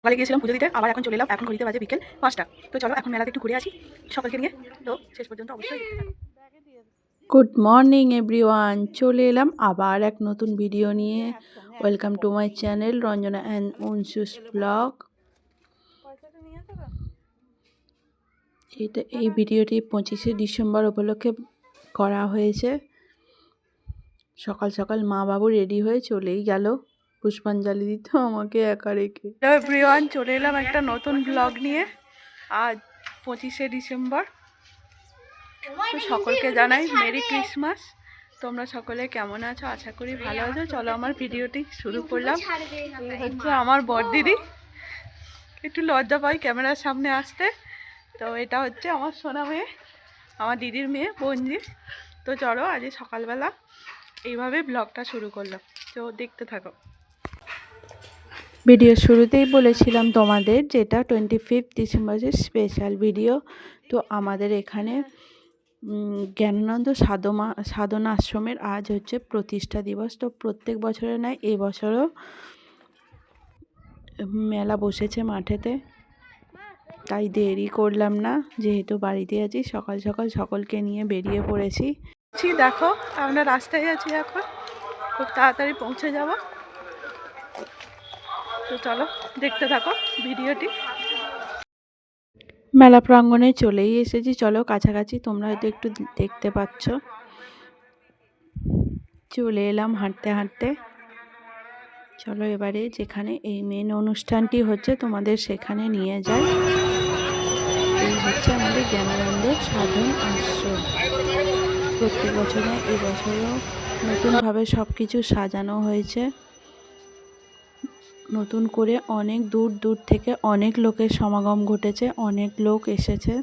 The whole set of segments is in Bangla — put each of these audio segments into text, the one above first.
সকালে গিয়েছিলাম পুজো দিতে, আবার এখন চলে এলাম। এখন ঘড়িতে বাজে বিকেল 5টা। তো চলো এখন মেলাতে একটু ঘুরে আসি সকলকে নিয়ে। তো শেষ পর্যন্ত অবশ্যই দেখতে থাকো। গুড মর্নিং এভরিওয়ান, চলে এলাম আবার এক নতুন ভিডিও নিয়ে। Welcome to my channel Ranjana and অনসুস ব্লগ। এই ভিডিওটি 25শে ডিসেম্বর উপলক্ষে করা হয়েছে। সকাল সকাল মা বাবু রেডি হয়ে চলেই গেল পুষ্পাঞ্জলি দিতে, আমাকে একা রেখে। হ্যালো এভরিওয়ান, চলে এলাম একটা নতুন ব্লগ নিয়ে। আজ 25শে ডিসেম্বর। তো সকলকে জানাই মেরি ক্রিসমাস। তোমরা সকলে কেমন আছো? আশা করি ভালো আছো। চলো আমার ভিডিওটি শুরু করলাম। হচ্ছে আমার বড়দিদি, একটু লজ্জা পাই ক্যামেরার সামনে আসতে। তো এটা হচ্ছে আমার সোনা মেয়ে, আমার দিদির মেয়ে বঞ্জি। তো চলো আজ সকালবেলা এইভাবে ব্লগটা শুরু করলাম। তো দেখতে থাকো। ভিডিওর শুরুতেই বলেছিলাম তোমাদের যেটা 25 ডিসেম্বরের স্পেশাল ভিডিও। তো আমাদের এখানে জ্ঞানানন্দ সাধনা আশ্রমের আজ হচ্ছে প্রতিষ্ঠা দিবস। তো প্রত্যেক বছরের নয় এবছরও মেলা বসেছে মাঠেতে, তাই দেরি করলাম না, যেহেতু বাড়িতে আছি। সকাল সকাল সকলকে নিয়ে বেরিয়ে পড়েছি। দেখো আমরা রাস্তায় আছি, এখন খুব তাড়াতাড়ি পৌঁছে যাব। তো চলো দেখতে থাকো ভিডিওটি। মেলা প্রাঙ্গণে চলেই এসেছি, চলো কাছাকাছি, তোমরা হয়তো একটু দেখতে পাচ্ছ। চলে এলাম হাঁটতে হাঁটতে। চলো এবারে যেখানে এই মেন অনুষ্ঠানটি হচ্ছে তোমাদের সেখানে নিয়ে যাই। এই হচ্ছে আমাদের জ্ঞানানন্দ সাধন আশ্রম। প্রত্যেক বছরে এবছরও নতুনভাবে সব কিছু সাজানো হয়েছে। নতুন করে অনেক দূর দূর থেকে অনেক লোকের সমাগম ঘটেছে, অনেক লোক এসেছে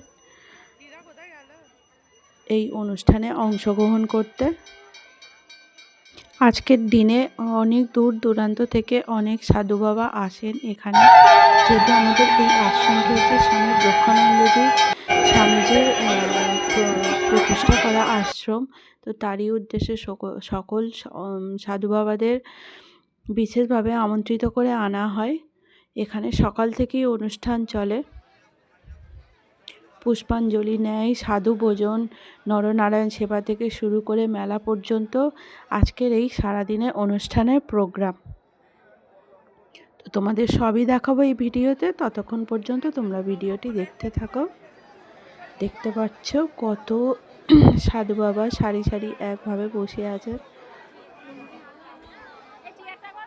এই অনুষ্ঠানে অংশগ্রহণ করতে। আজকের দিনে অনেক দূর দূরান্ত থেকে অনেক সাধু বাবা আসেন এখানে, যেহেতু আমাদের এই আশ্রমটি হচ্ছে স্বামী স্বামীজির প্রতিষ্ঠা করা আশ্রম। তো তারই উদ্দেশ্যে সকল সাধু বাবাদের বিশেষভাবে আমন্ত্রিত করে আনা হয়। এখানে সকাল থেকেই অনুষ্ঠান চলে, পুষ্পাঞ্জলি নেয়, সাধু ভোজন, নরনারায়ণ সেবা থেকে শুরু করে মেলা পর্যন্ত আজকের এই সারাদিনের অনুষ্ঠানের প্রোগ্রাম। তো তোমাদের সবই দেখাবো এই ভিডিওতে, ততক্ষণ পর্যন্ত তোমরা ভিডিওটি দেখতে থাকো। দেখতে পাচ্ছ কত সাধু বাবা সারি সারি একভাবে বসে আছে।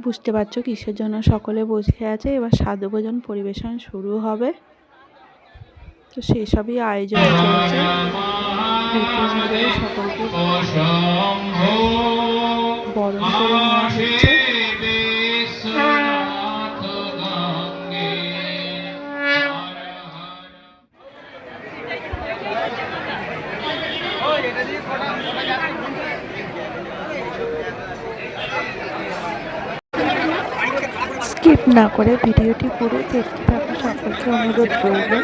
বুঝতে পারছো কিসের জন্য সকলে বসে আছে। এবার সাধু ভোজন পরিবেশন শুরু হবে। তো সেসবই আয়োজন চলছে। সকলকে বরণ করে নেওয়া হচ্ছে। স্কিপ না করে ভিডিওটি পুরো দেখতে থাকো, সকলকে অনুরোধ রইল।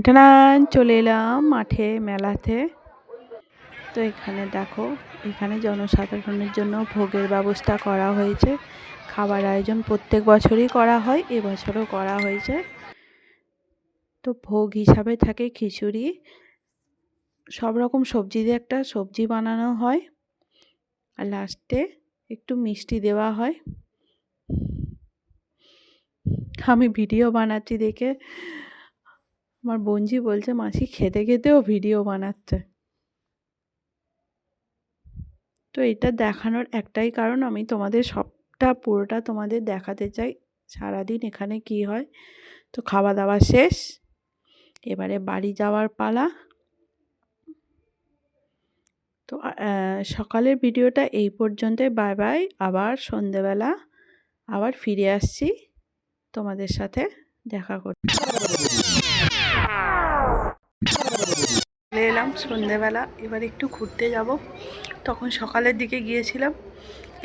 টান চলে এলাম মাঠে মেলাতে। তো এখানে দেখো, এখানে জনসাধারণের জন্য ভোগের ব্যবস্থা করা হয়েছে। খাবার আয়োজন প্রত্যেক বছরই করা হয়, এবছরও করা হয়েছে। তো ভোগ হিসাবে থাকে খিচুড়ি, সব রকম সবজি দিয়ে একটা সবজি বানানো হয়, আর লাস্টে একটু মিষ্টি দেওয়া হয়। আমি ভিডিও বানাচ্ছি দেখে আমার বোনজি বলছে মাসি খেতে খেতেও ভিডিও বানাচ্ছে। তো এটা দেখানোর একটাই কারণ, আমি তোমাদের সবটা পুরোটা তোমাদের দেখাতে চাই সারাদিন এখানে কি হয়। তো খাওয়া দাওয়া শেষ, এবারে বাড়ি যাওয়ার পালা। তো সকালের ভিডিওটা এই পর্যন্তই। Bye bye. আবার সন্ধেবেলা আবার ফিরে আসছি তোমাদের সাথে দেখা করতে। চলে এলাম সন্ধেবেলা, এবার একটু ঘুরতে যাব। তখন সকালের দিকে গিয়েছিলাম,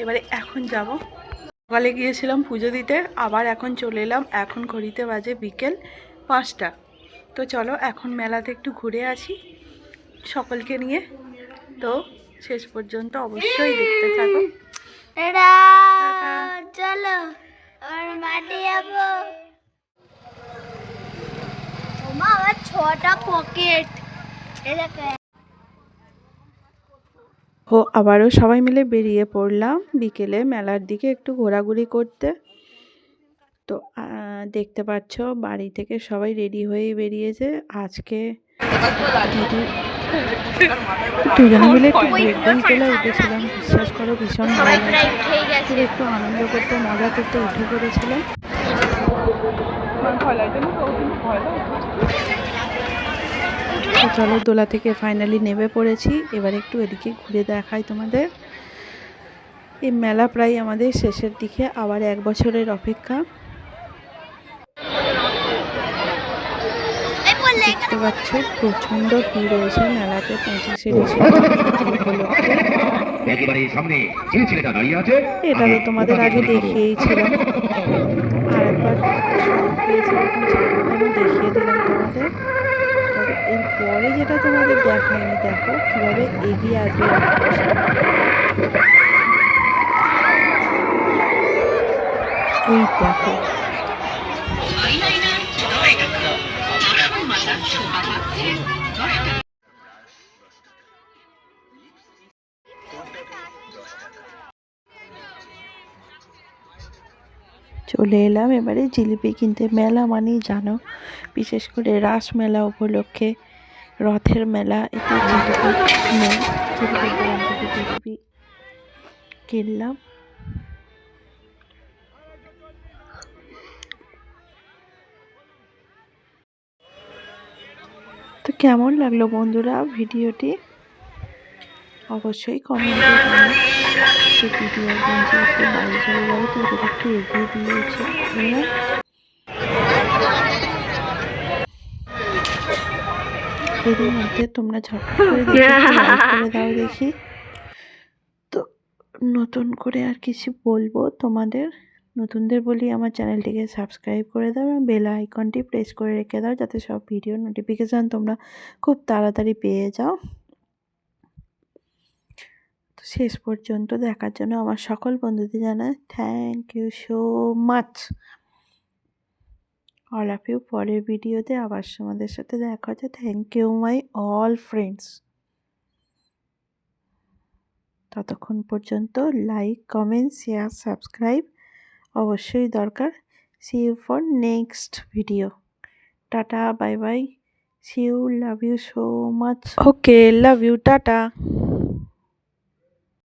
এবারে এখন যাব। সকালে গিয়েছিলাম পুজো দিতে, আবার এখন চলে এলাম। এখন ঘড়িতে বাজে বিকেল 5টা। তো চলো এখন মেলাতে একটু ঘুরে আসি সকলকে নিয়ে। তো শেষ পর্যন্ত অবশ্যই দেখতে থাকো। চলো আর মাঠে যাবো। ওমা আমার 6টা পকেট। আবারও সবাই মিলে বেরিয়ে পড়লাম বিকেলে মেলার দিকে একটু ঘোরাঘুরি করতে। তো দেখতে পাচ্ছ বাড়ি থেকে সবাই রেডি হয়েই বেরিয়েছে। আজকে দিদি দুজনে মিলে একটু ব্রেক তোলা উঠেছিলাম, বিশ্বাস করো ভীষণ ভালো লাগছে। একটু আনন্দ করতে মজা করতে উঠে পড়েছিলাম। তো চলো দোলা থেকে ফাইনালি নেমে পড়েছি। এবার একটু এদিকে ঘুরে দেখাই তোমাদের। এই মেলা প্রায় আমাদের শেষের দিকে, আবার 1 বছরের অপেক্ষা। দেখতে পাচ্ছ প্রচণ্ড ভিড় রয়েছে মেলাতে 25শে ডিসেম্বর উপলক্ষে। এটা তো তোমাদের আগে দেখিয়েছিলাম, আরেকবার পেয়েছি এখন দেখিয়ে দিলাম তোমাদের। তবে এরপরে যেটা তোমাদের দেখায়নি, দেখো কীভাবে এগিয়ে আসবে। এই দেখো চলে এলাম এবারে জিলিপি কিনতে। মেলা মানেই জানো, বিশেষ করে রাস মেলা উপলক্ষে, রথের মেলা, এতে জিলিপি নেই। জিলিপির দোকান থেকে জিলিপি কিনলাম। তো কেমন লাগলো বন্ধুরা ভিডিওটি অবশ্যই কমেন্টে জানাও। ভিডিও বন্ধু একটু বাড়ি চলে যাবে, তো ওদের একটু এগিয়ে দিয়েছে। এরই মধ্যে তোমরা ঝটপট করে লাইক করে দাও দেখি। তো নতুন করে আর কিছু বলবো তোমাদের, নতুনদের বলি আমার চ্যানেলটিকে সাবস্ক্রাইব করে দাও এবং বেল আইকনটি প্রেস করে রেখে দাও, যাতে সব ভিডিও নোটিফিকেশান তোমরা খুব তাড়াতাড়ি পেয়ে যাও। তো শেষ পর্যন্ত দেখার জন্য আমার সকল বন্ধুদের জানাই thank you so much all of you. পরের ভিডিওতে আবার তোমাদের সাথে দেখা হচ্ছে। Thank you my all friends. ততক্ষণ পর্যন্ত লাইক, কমেন্ট, শেয়ার, সাবস্ক্রাইব অবশ্যই দরকার। See you for next video. Tata, bye bye, see you, love you so much. Okay, love you, tata.